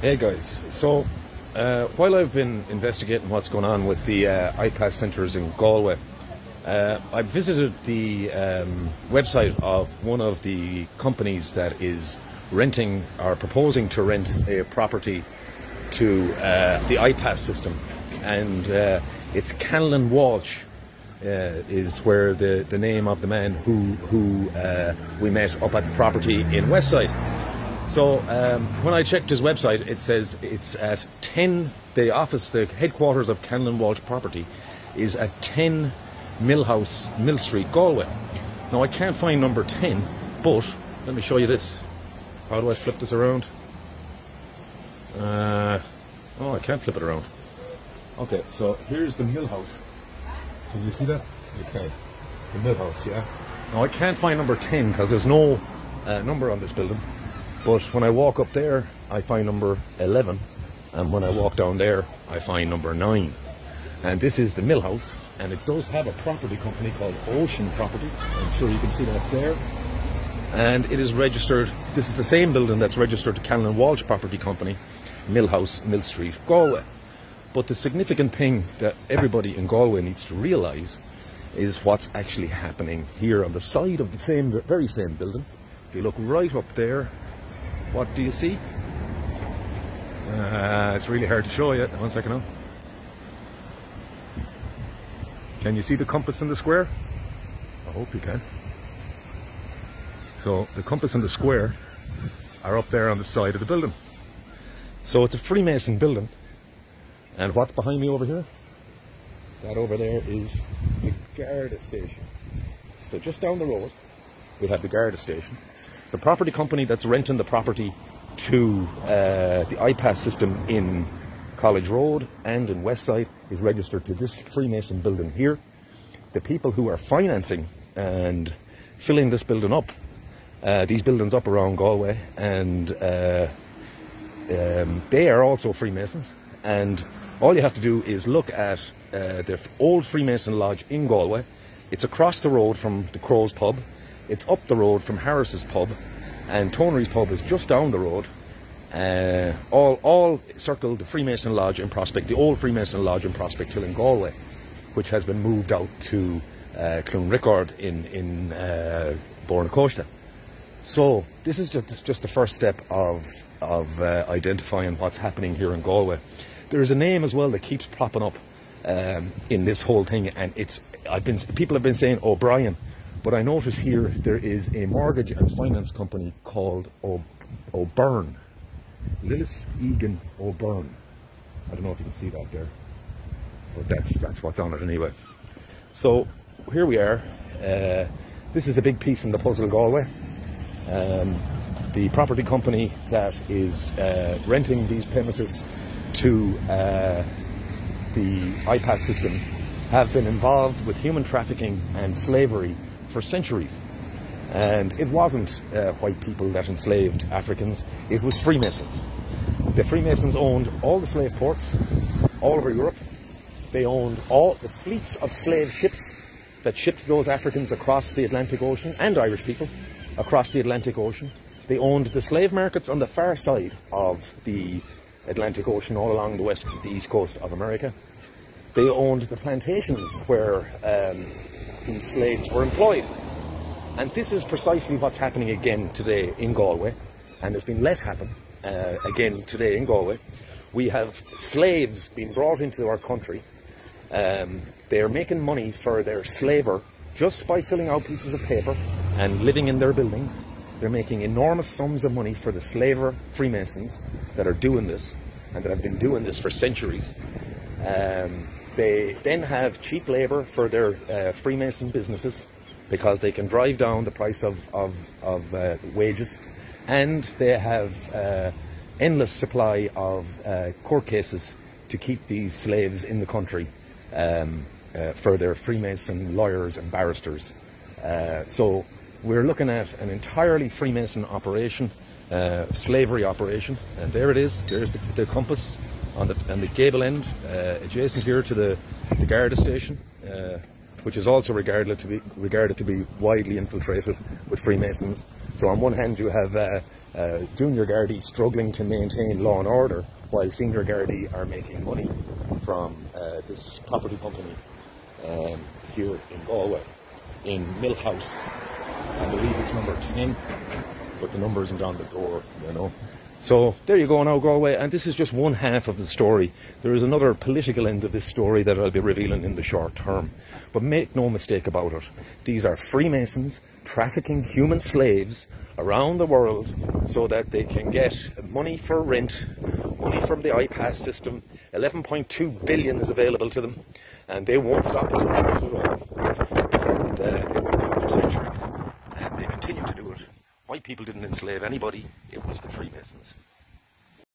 Hey guys, so while I've been investigating what's going on with the iPass centres in Galway, I visited the website of one of the companies that is renting or proposing to rent a property to the iPass system, and it's Canlan Walsh is where the name of the man who we met up at the property in Westside. So when I checked his website, it says it's at 10, the headquarters of Canlan Walsh property is at 10 Mill Street, Galway. Now I can't find number 10, but let me show you this. How do I flip this around? Oh, I can't flip it around. Okay, so here's the Mill House. Can you see that? Okay, the Mill House, yeah. Now I can't find number 10 because there's no number on this building. But when I walk up there, I find number 11, and when I walk down there, I find number 9. And this is the Mill House, and it does have a property company called Ocean Property. I'm sure you can see that there. And it is registered, this is the same building that's registered to Canlan Walsh Property Company, Mill House, Mill Street, Galway. But the significant thing that everybody in Galway needs to realise is what's actually happening here on the side of the very same building. If you look right up there, what do you see? It's really hard to show you. One second now. Can you see the compass in the square? I hope you can. So the compass and the square are up there on the side of the building. So it's a Freemason building. And what's behind me over here? That over there is the Garda station. So just down the road, we have the Garda station. The property company that's renting the property to the iPass system in College Road and in Westside is registered to this Freemason building here. The people who are financing and filling this building up, these buildings up around Galway, and they are also Freemasons. And all you have to do is look at the old Freemason Lodge in Galway. It's across the road from the Crow's Pub. It's up the road from Harris's Pub, and Tonery's Pub is just down the road. All circle the Freemason Lodge in Prospect, the old Freemason Lodge in Prospect Hill in Galway, which has been moved out to Clonrickard in Bornacosta. So this is just the first step of identifying what's happening here in Galway. There is a name as well that keeps popping up in this whole thing, and people have been saying O'Brien. But I notice here there is a mortgage and finance company called O'Byrne. Lillis Egan O'Byrne. I don't know if you can see that there, but that's what's on it anyway. So here we are. This is a big piece in the puzzle, Galway. The property company that is renting these premises to the iPass system have been involved with human trafficking and slavery for centuries. And it wasn't white people that enslaved Africans, it was Freemasons. The Freemasons owned all the slave ports all over Europe. They owned all the fleets of slave ships that shipped those Africans across the Atlantic Ocean, and Irish people across the Atlantic Ocean. They owned the slave markets on the far side of the Atlantic Ocean, all along the east coast of America. They owned the plantations where these slaves were employed. And this is precisely what's happening again today in Galway, and has been let happen again today in Galway. We have slaves being brought into our country. They are making money for their slaver just by filling out pieces of paper and living in their buildings. They're making enormous sums of money for the slaver Freemasons that are doing this, and that have been doing this for centuries. They then have cheap labour for their Freemason businesses, because they can drive down the price of wages, and they have endless supply of court cases to keep these slaves in the country for their Freemason lawyers and barristers. So we're looking at an entirely Freemason operation, slavery operation, and there it is. There's the compass on the gable end, adjacent here to the Garda station, which is also regarded to be widely infiltrated with Freemasons. So on one hand you have Junior Gardaí struggling to maintain law and order, while Senior Gardaí are making money from this property company here in Galway, in Millhouse. I believe it's number 10, but the number isn't on the door, you know. So there you go now, Galway, and this is just one half of the story. There is another political end of this story that I'll be revealing in the short term. But make no mistake about it, these are Freemasons trafficking human slaves around the world so that they can get money for rent, money from the iPass system. 11.2 billion is available to them, and they won't stop until they get it all. And they've been doing it for centuries, and they continue to do it. White people didn't enslave anybody, it was the Freemasons.